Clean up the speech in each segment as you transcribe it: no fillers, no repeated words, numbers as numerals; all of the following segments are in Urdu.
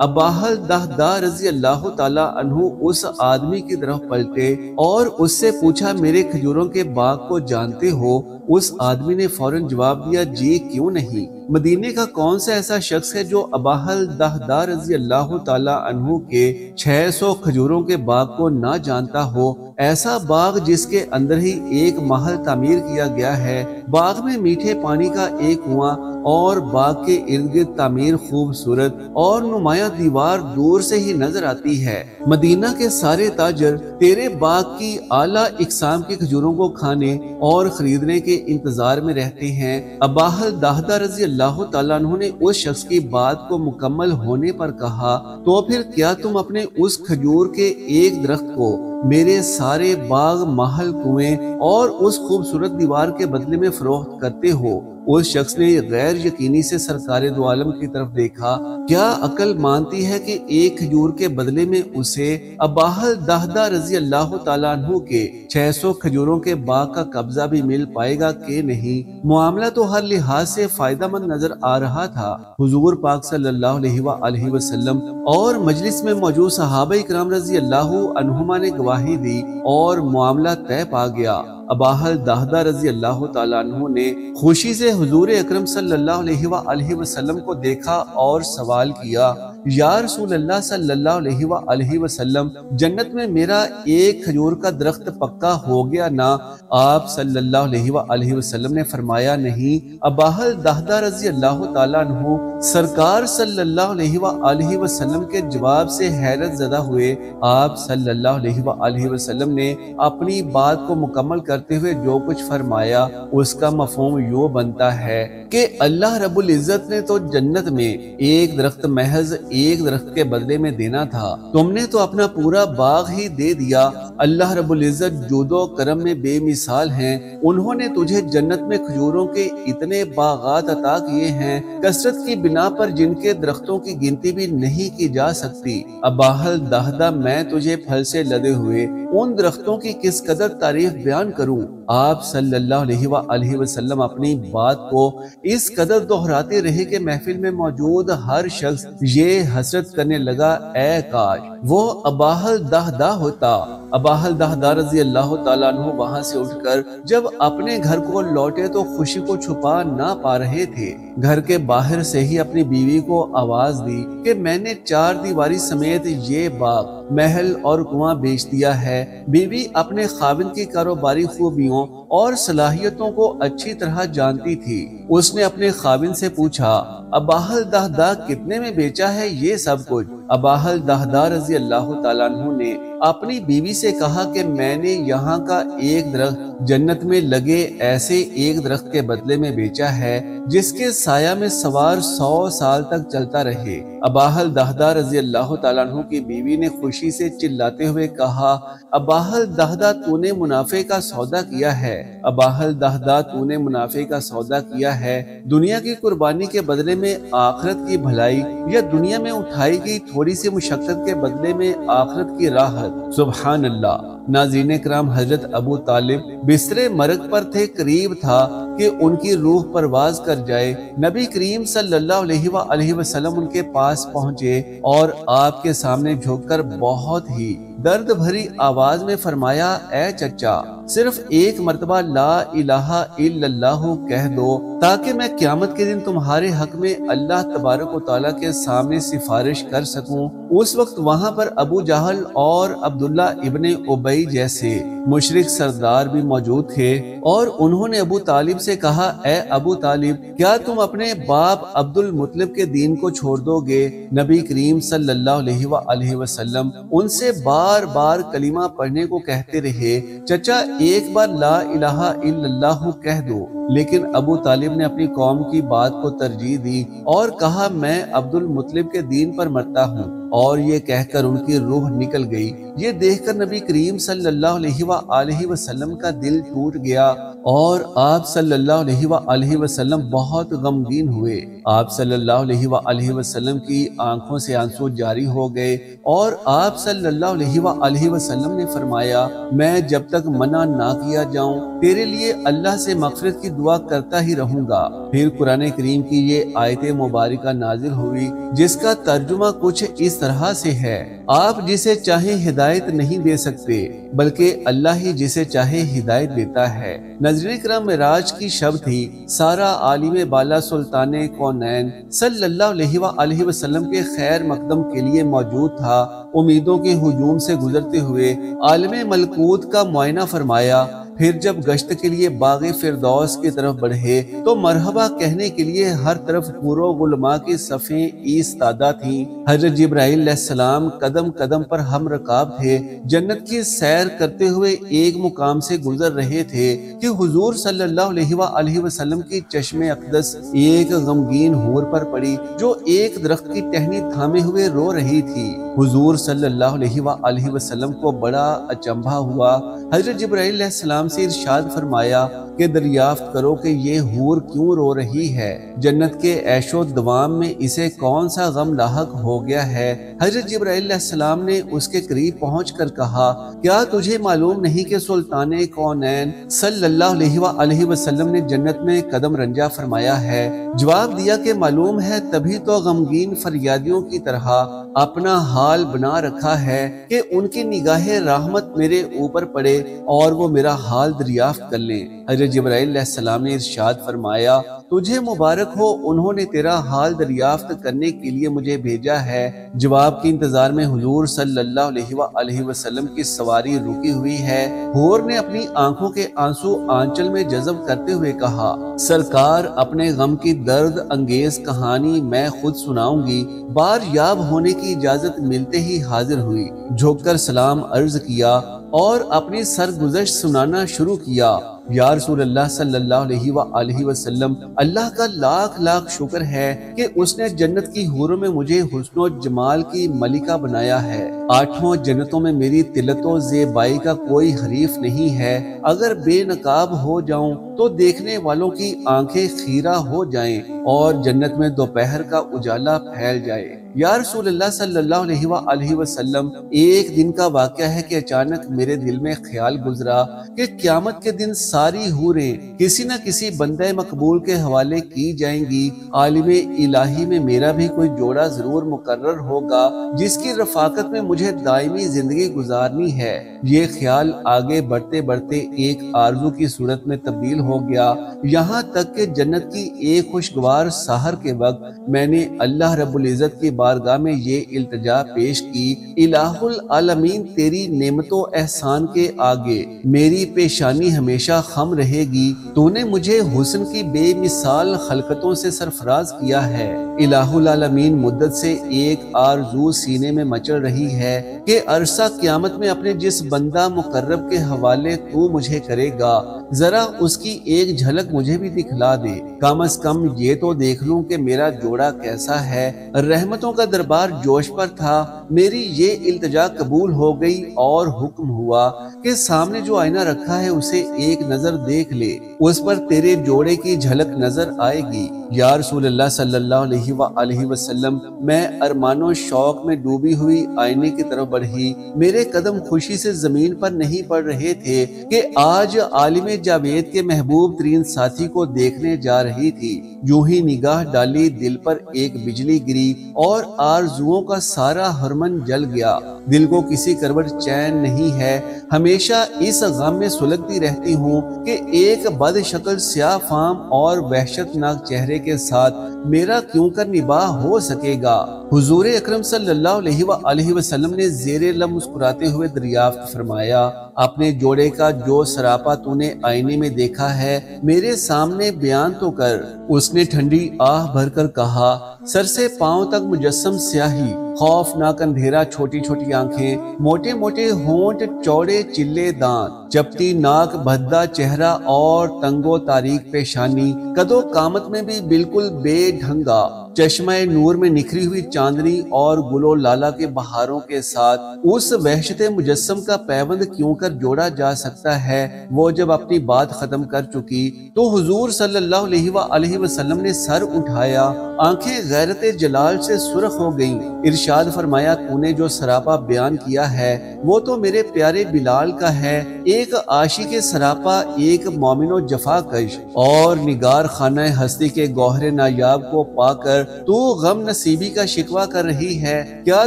اباہل دہدہ رضی اللہ تعالیٰ عنہ اس آدمی کی طرف پلٹے اور اس سے پوچھا میرے کھجوروں کے باغ کو جانتے ہو؟ اس آدمی نے فوراً جواب دیا جی کیوں نہیں۔ مدینے کا کون سا ایسا شخص ہے جو اباہل دہدہ رضی اللہ تعالیٰ عنہ کے 600 کھجوروں کے باغ کو نہ جانتا ہو؟ ایسا باغ جس کے اندر ہی ایک محل تعمیر کیا گیا ہے، باغ میں میٹھے پانی کا ایک کنواں اور باغ کے ارد گرد تعمیر خوبصورت اور نمایاں دیوار دور سے ہی نظر آتی ہے۔ مدینہ کے سارے تاجر تیرے باغ کی اعلیٰ اقسام کی کھجوروں کو کھانے اور خریدنے کے انتظار میں رہتے ہیں۔ اباہل دہدہ رضی اللہ تعالیٰ عنہ نے اس شخص کی بات کو مکمل ہونے پر کہا تو پھر کیا تم اپنے اس کھجور کے ایک درخت کو میرے سارے باغ، محل، کنویں اور اس خوبصورت دیوار کے بدلے میں فروخت کرتے ہو؟ اس شخص نے غیر یقینی سے سرکار دو عالم کی طرف دیکھا۔ کیا عقل مانتی ہے کہ ایک کھجور کے بدلے میں اسے اباہل دہدہ رضی اللہ تعالیٰ عنہ کے 600 کھجوروں کے باغ کا قبضہ بھی مل پائے گا کہ نہیں؟ معاملہ تو ہر لحاظ سے فائدہ مند نظر آ رہا تھا۔ حضور پاک صلی اللہ علیہ وآلہ وسلم اور مجلس میں موجود صحابہ کرام رضی اللہ عنہما نے گواہی دی اور معاملہ طے پا گیا۔ اباہل دہدہ رضی اللہ تعالیٰ عنہ نے خوشی سے حضور اکرم صلی اللہ علیہ وآلہ وسلم کو دیکھا اور سوال کیا، یا رسول اللہ صلی اللہ علیہ وآلہ وسلم، جنت میں میرا ایک کھجور کا درخت پکا ہو گیا نا؟ آپ صلی اللہ علیہ وآلہ وسلم نے فرمایا نہیں۔ اباہل دہدہ رضی اللہ تعالیٰ عنہ سرکار صلی اللہ علیہ وآلہ وسلم کے جواب سے حیرت زدہ ہوئے۔ آپ صلی اللہ علیہ وآلہ وسلم نے اپنی بات کو مکمل کرتے ہوئے جو کچھ فرمایا اس کا مفہوم یوں بنتا ہے کہ اللہ رب العزت نے تو جنت میں ایک درخت محض ایک درخت کے بدلے میں دینا تھا، تم نے تو اپنا پورا باغ ہی دے دیا۔ اللہ رب العزت جود و کرم میں بے مثال ہیں، انہوں نے تجھے جنت میں کھجوروں کے اتنے باغات عطا کیے ہیں کثرت کی بنا پر جن کے درختوں کی گنتی بھی نہیں کی جا سکتی۔ اباہل دہدہ، میں تجھے پھل سے لدے ہوئے ان درختوں کی کس قدر تعریف بیان کروں؟ آپ صلی اللہ علیہ وآلہ وسلم اپنی بات کو اس قدر دہراتے رہے کہ محفل میں موجود ہر شخص یہ حسرت کرنے لگا، اے کاش وہ اباہل دہدہ ہوتا۔ اباہل دہدہ رضی اللہ تعالیٰ عنہ وہاں سے اٹھ کر جب اپنے گھر کو لوٹے تو خوشی کو چھپا نہ پا رہے تھے۔ گھر کے باہر سے ہی اپنی بیوی کو آواز دی کہ میں نے 4 دیواری سمیت یہ باغ، محل اور کنواں بیچ دیا ہے۔ بیوی اپنے خاوند کی کاروباری خوبیوں اور صلاحیتوں کو اچھی طرح جانتی تھی۔ اس نے اپنے خاوند سے پوچھا، اباہل دہدہ کتنے میں بیچا ہے یہ سب کچھ؟ اباہل دہدہ رضی اللہ تعالیٰ عنہ نے اپنی بیوی سے کہا کہ میں نے یہاں کا ایک درخت جنت میں لگے ایسے ایک درخت کے بدلے میں بیچا ہے جس کے سایہ میں سوار 100 سال تک چلتا رہے۔ اباہل دہدہ رضی اللہ تعالیٰ عنہ کی بیوی نے خوشی سے چلاتے ہوئے کہا، اباہل دہدہ تو نے منافع کا سودا کیا ہے، اباہل دہدہ تو نے منافع کا سودا کیا ہے، دنیا کی قربانی کے بدلے میں آخرت کی بھلائی، یا دنیا میں اٹھائی گئی تھوڑی سی مشقت کے بدلے میں آخرت کی راحت۔ سبحان اللہ۔ ناظرین کرام، حضرت ابو طالب بستر مرگ پر تھے، قریب تھا کہ ان کی روح پرواز کر جائے۔ نبی کریم صلی اللہ علیہ وآلہ وسلم ان کے پاس پہنچے اور آپ کے سامنے جھک کر بہت ہی درد بھری آواز میں فرمایا، اے چچا، صرف ایک مرتبہ لا الہ الا اللہ کہہ دو تاکہ میں قیامت کے دن تمہارے حق میں اللہ تبارک و تعالیٰ کے سامنے سفارش کر سکوں۔ اس وقت وہاں پر ابو جہل اور عبداللہ ابن ابی جیسے مشرک سردار بھی موجود تھے، اور انہوں نے ابو طالب سے کہا، اے ابو طالب، کیا تم اپنے باپ عبد المطلب کے دین کو چھوڑ دو گے؟ نبی کریم صلی اللہ علیہ وآلہ وسلم ان سے بار بار کلمہ پڑھنے کو کہتے رہے، چچا ایک بار لا الہ الا اللہ کہہ دو۔ لیکن ابو طالب نے اپنی قوم کی بات کو ترجیح دی اور کہا، میں عبد المطلب کے دین پر مرتا ہوں، اور یہ کہہ کر ان کی روح نکل گئی۔ یہ دیکھ کر نبی کریم صلی اللہ علیہ وآلہ وسلم کا دل ٹوٹ گیا اور آپ صلی اللہ علیہ وآلہ وسلم بہت غمگین ہوئے۔ آپ صلی اللہ علیہ وآلہ وسلم کی آنکھوں سے آنسو جاری ہو گئے اور آپ صلی اللہ علیہ وآلہ وسلم نے فرمایا، میں جب تک منع نہ کیا جاؤں تیرے لیے اللہ سے مغفرت کی دعا کرتا ہی رہوں گا۔ پھر قرآن کریم کی یہ آیت مبارکہ نازل ہوئی جس کا ترجمہ کچھ اس طرح سے ہے: آپ جسے چاہیں ہدایت نہیں دے سکتے بلکہ اللہ ہی جسے چاہے ہدایت دیتا ہے۔ ناظرین کرام، معراج کی شب تھی۔ سارا عالم بالا سلطان کونین صلی اللہ علیہ وآلہ وسلم کے خیر مقدم کے لیے موجود تھا۔ امیدوں کے ہجوم سے گزرتے ہوئے عالم ملکوت کا معائنہ فرمایا۔ پھر جب گشت کے لیے باغ فردوس کی طرف بڑھے تو مرحبا کہنے کے لیے ہر طرف حور و غلماء کی صفیں ایستادہ تھیں۔ حضرت جبرائیل علیہ السلام قدم قدم پر ہم رکاب تھے۔ جنت کی سیر کرتے ہوئے ایک مقام سے گزر رہے تھے کہ حضور صلی اللہ علیہ وآلہ وسلم کی چشم اقدس ایک غمگین حور پر پڑی جو ایک درخت کی ٹہنی تھامے ہوئے رو رہی تھی۔ حضور صلی اللہ علیہ وآلہ وسلم کو بڑا اچنبھا ہوا۔ حضرت جبرائیل علیہ السلام سے ارشاد فرمایا کہ دریافت کرو کہ یہ حور کیوں رو رہی ہے؟ جنت کے عیش و دوام میں اسے کون سا غم لاحق ہو گیا ہے؟ حضرت جبرائیل علیہ السلام نے اس کے قریب پہنچ کر کہا، کیا تجھے معلوم نہیں کہ سلطان کونین صلی اللہ علیہ وآلہ وسلم نے جنت میں قدم رنجا فرمایا ہے؟ جواب دیا کہ معلوم ہے، تبھی تو غمگین فریادیوں کی طرح اپنا حال بنا رکھا ہے کہ ان کی نگاہ رحمت میرے اوپر پڑے اور وہ میرا حال دریافت کر لیں۔ حضرت جبرائیل علیہ السلام نے ارشاد فرمایا، تجھے مبارک ہو، انہوں نے تیرا حال دریافت کرنے کے لیے مجھے بھیجا ہے۔ جواب کے انتظار میں حضور صلی اللہ علیہ وآلہ وسلم کی سواری رکی ہوئی ہے۔ حور نے اپنی آنکھوں کے آنسو آنچل میں جذب کرتے ہوئے کہا، سرکار اپنے غم کی درد انگیز کہانی میں خود سناؤں گی۔ بار یاب ہونے کی اجازت ملتے ہی حاضر ہوئی، جھک کر سلام عرض کیا اور اپنی سرگزشت سنانا شروع کیا۔ یا رسول اللہ صلی اللہ علیہ وآلہ وسلم، اللہ کا لاکھ لاکھ شکر ہے کہ اس نے جنت کی حوروں میں مجھے حسن و جمال کی ملکہ بنایا ہے۔ آٹھوں جنتوں میں میری طلت و زیبائی کا کوئی حریف نہیں ہے۔ اگر بے نقاب ہو جاؤں تو دیکھنے والوں کی آنکھیں خیرہ ہو جائیں اور جنت میں دوپہر کا اجالا پھیل جائے۔ یا رسول اللہ صلی اللہ علیہ وآلہ وسلم، ایک دن کا واقعہ ہے کہ اچانک میرے دل میں خیال گزرا کہ قیامت کے دن ساری حوریں کسی نہ کسی بندہ مقبول کے حوالے کی جائیں گی۔ عالم الہی میں میرا بھی کوئی جوڑا ضرور مقرر ہوگا جس کی رفاقت میں مجھے دائمی زندگی گزارنی ہے۔ یہ خیال آگے بڑھتے بڑھتے ایک آرزو کی صورت میں تبدیل ہو گیا، یہاں تک کہ جنت کی ایک خوشگوار سحر کے وقت میں نے اللہ رب العزت کی بارگاہ میں یہ التجا پیش کی، الہ العالمین، تیری نعمت و احسان کے آگے میری پیشانی ہمیشہ خم رہے گی۔ تو نے مجھے حسن کی بے مثال خلقتوں سے سرفراز کیا ہے۔ الہ العالمین، مدت سے ایک آرزو سینے میں مچل رہی ہے کہ عرصہ قیامت میں اپنے جس بندہ مقرب کے حوالے تو مجھے کرے گا، ذرا اس کی ایک جھلک مجھے بھی دکھلا دے۔ کم از کم یہ تو دیکھ لوں کہ میرا جوڑا کیسا ہے۔ رحمتوں کا دربار جوش پر تھا۔ میری یہ التجا قبول ہو گئی اور حکم ہوا کہ سامنے جو آئینہ رکھا ہے اسے ایک نظر دیکھ لے، اس پر تیرے جوڑے کی جھلک نظر آئے گی۔ یا رسول اللہ صلی اللہ علیہ وآلہ وسلم، میں ارمان و شوق میں ڈوبی ہوئی آئینے کی طرف بڑھی۔ میرے قدم خوشی سے زمین پر نہیں پڑ رہے تھے کہ آج عالم جاوید کے محبوب ترین ساتھی کو دیکھنے جا رہی تھی۔ یوں ہی نگاہ ڈالی، دل پر ایک بجلی گری اور آرزوؤں کا سارا ہرمن جل گیا۔ دل کو کسی کروٹ چین نہیں ہے، ہمیشہ اس غم میں سلگتی رہتی ہوں کہ ایک بد شکل سیاہ فام اور وحشت ناک چہرے کے ساتھ میرا کیوں کر نباہ ہو سکے گا۔ حضور اکرم صلی اللہ علیہ وآلہ وسلم نے زیر لب مسکراتے ہوئے دریافت فرمایا، اپنے جوڑے کا جو سراپا تو نے آئینے میں دیکھا ہے میرے سامنے بیان تو کر۔ اس نے ٹھنڈی آہ بھر کر کہا، سر سے پاؤں تک مجسم سیاہی، خوفناک اندھیرا، چھوٹی چھوٹی آنکھیں، موٹے موٹے ہونٹ، چوڑے چلے دانت، چپٹی ناک، بھدا چہرہ اور تنگ و تاریک پیشانی، قد و قامت میں بھی بالکل بے ڈھنگا، چشمہ نور میں نکھری ہوئی چاندنی اور گلو لالا کے بہاروں کے ساتھ اس وحشت مجسم کا پیوند کیوں کر جوڑا جا سکتا ہے؟ وہ جب اپنی بات ختم کر چکی تو حضور صلی اللہ علیہ وآلہ وسلم نے سر اٹھایا، آنکھیں غیرت جلال سے سرخ ہو گئیں۔ ارشاد فرمایا، تو نے جو سراپا بیان کیا ہے وہ تو میرے پیارے بلال کا ہے، ایک عاشق سراپا، ایک مومن و جفا کش اور نگار خانہ ہستی کے گوہر نایاب کو پا کر تو غم نصیبی کا شکوہ کر رہی ہے۔ کیا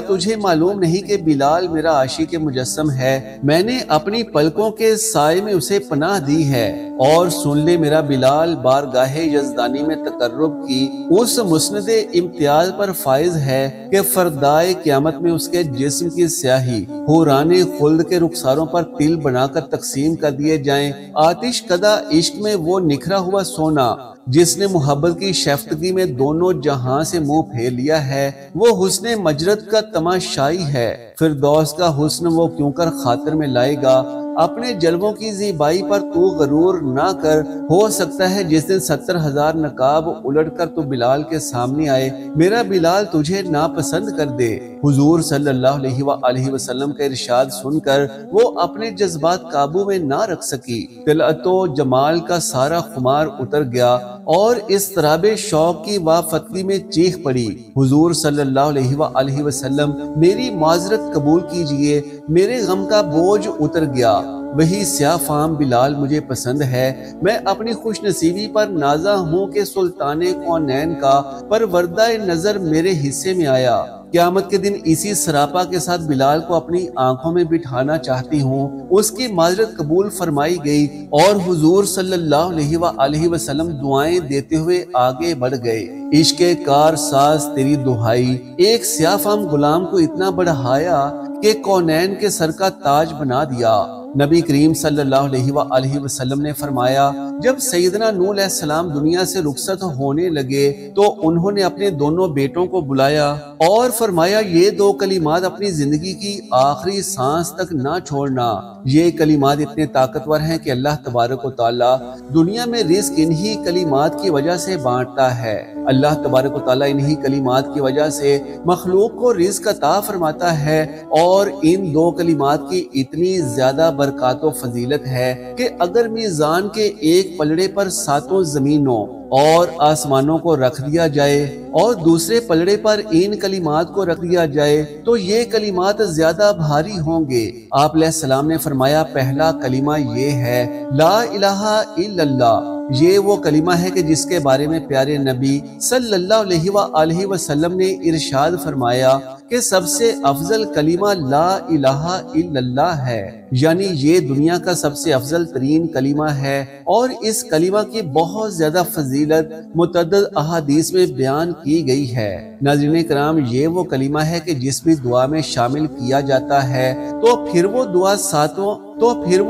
تجھے معلوم نہیں کہ بلال میرا عاشق مجسم ہے؟ میں نے اپنی پلکوں کے سائے میں اسے پناہ دی ہے، اور سن لے میرا بلال بارگاہ یزدانی میں تقرب کی اس مسند امتیاز پر فائز ہے کہ فردائے قیامت میں اس کے جسم کی سیاہی حوران خلد کے رخساروں پر تل بنا کر تقسیم کر دیے جائیں۔ آتش کدہ عشق میں وہ نکھرا ہوا سونا جس نے محبت کی شیفتگی میں دونوں جہاں سے منہ پھیر لیا ہے، وہ حسن مجرد کا تماشائی ہے۔ فردوس کا حسن وہ کیوں کر خاطر میں لائے گا؟ اپنے جلووں کی زیبائی پر تو غرور نہ کر، ہو سکتا ہے جس دن 70,000 نقاب الٹ کر تو بلال کے سامنے آئے، میرا بلال تجھے ناپسند کر دے۔ حضور صلی اللہ علیہ وآلہ وسلم کا ارشاد سن کر وہ اپنے جذبات قابو میں نہ رکھ سکی، طلعت و جمال کا سارا خمار اتر گیا اور اضطراب شوق کی وافتگی میں چیخ پڑی، حضور صلی اللہ علیہ وآلہ وسلم میری معذرت قبول کیجئے، میرے غم کا بوجھ اتر گیا، وہی سیاہ فام بلال مجھے پسند ہے، میں اپنی خوش نصیبی پر نازا ہوں کہ سلطان کونین کا پروردہ نظر میرے حصے میں آیا۔ قیامت کے دن اسی سراپا کے ساتھ بلال کو اپنی آنکھوں میں بٹھانا چاہتی ہوں۔ اس کی معذرت قبول فرمائی گئی اور حضور صلی اللہ علیہ وآلہ وسلم دعائیں دیتے ہوئے آگے بڑھ گئے۔ عشق کار ساز تیری دہائی، ایک سیاہ فام غلام کو اتنا بڑھایا کہ کونین کے سر کا تاج بنا دیا۔ نبی کریم صلی اللہ علیہ وآلہ وسلم نے فرمایا، جب سیدنا نوح علیہ السلام دنیا سے رخصت ہونے لگے تو انہوں نے اپنے دونوں بیٹوں کو بلایا اور فرمایا، یہ دو کلمات اپنی زندگی کی آخری سانس تک نہ چھوڑنا۔ یہ کلمات اتنے طاقتور ہیں کہ اللہ تبارک و تعالی دنیا میں رزق انہی کلمات کی وجہ سے بانٹتا ہے۔ اللہ تبارک و تعالی انہی کلمات کی وجہ سے مخلوق کو رزق عطا فرماتا ہے، اور ان دو کلمات کی اتنی زیادہ برکات و فضیلت ہے کہ اگر میزان کے ایک پلڑے پر 7 زمینوں اور آسمانوں کو رکھ دیا جائے اور دوسرے پلڑے پر ان کلمات کو رکھ دیا جائے تو یہ کلمات زیادہ بھاری ہوں گے۔ آپ علیہ السلام نے فرمایا، پہلا کلمہ یہ ہے لا الہ الا اللہ۔ یہ وہ کلمہ ہے کہ جس کے بارے میں پیارے نبی صلی اللہ علیہ وآلہ وسلم نے ارشاد فرمایا کہ سب سے افضل کلمہ لا الہ الا اللہ ہے، یعنی یہ دنیا کا سب سے افضل ترین کلمہ ہے، اور اس کلمہ کی بہت زیادہ فضیلت متعدد احادیث میں بیان کی گئی ہے۔ ناظرین کرام، یہ وہ کلمہ ہے کہ جس بھی دعا میں شامل کیا جاتا ہے تو پھر وہ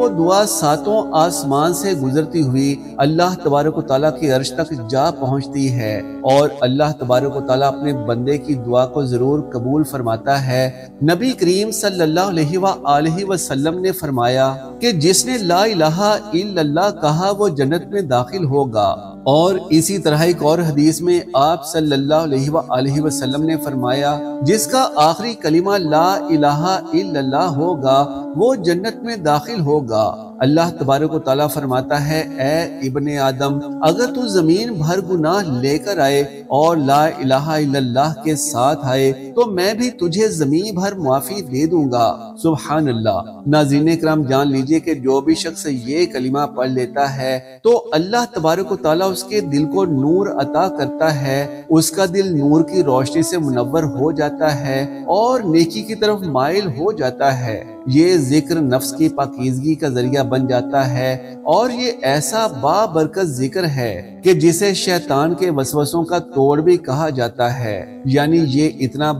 دعا ساتوں آسمان سے گزرتی ہوئی اللہ تبارک و تعالیٰ کی عرش تک جا پہنچتی ہے، اور اللہ تبارک و تعالیٰ اپنے بندے کی دعا کو ضرور قبول فرماتا ہے۔ نبی کریم صلی اللہ علیہ وآلہ وسلم نے فرمایا کہ جس نے لا الہ الا اللہ کہا وہ جنت میں داخل ہوگا، اور اسی طرح ایک اور حدیث میں آپ صلی اللہ علیہ وآلہ وسلم نے فرمایا، جس کا آخری کلمہ لا الہ الا اللہ ہوگا وہ جنت میں داخل ہوگا۔ اللہ تبارک و تعالیٰ فرماتا ہے، اے ابن آدم، اگر تو زمین بھر گناہ لے کر آئے اور لا الہ الا اللہ کے ساتھ آئے تو میں بھی تجھے زمین بھر معافی دے دوں گا۔ سبحان اللہ۔ ناظرین کرام، جان لیجئے کہ جو بھی شخص یہ کلمہ پڑھ لیتا ہے تو اللہ تبارک و تعالیٰ اس کے دل کو نور عطا کرتا ہے، اس کا دل نور کی روشنی سے منور ہو جاتا ہے اور نیکی کی طرف مائل ہو جاتا ہے۔ یہ ذکر نفس کی پاکیزگی کا ذریعہ بن جاتا ہے، اور یہ ایسا بابرکت ذکر ہے کہ جسے شیطان کے وسوسوں کا توڑ بھی کہا جاتا ہے، یعنی یہ اتنا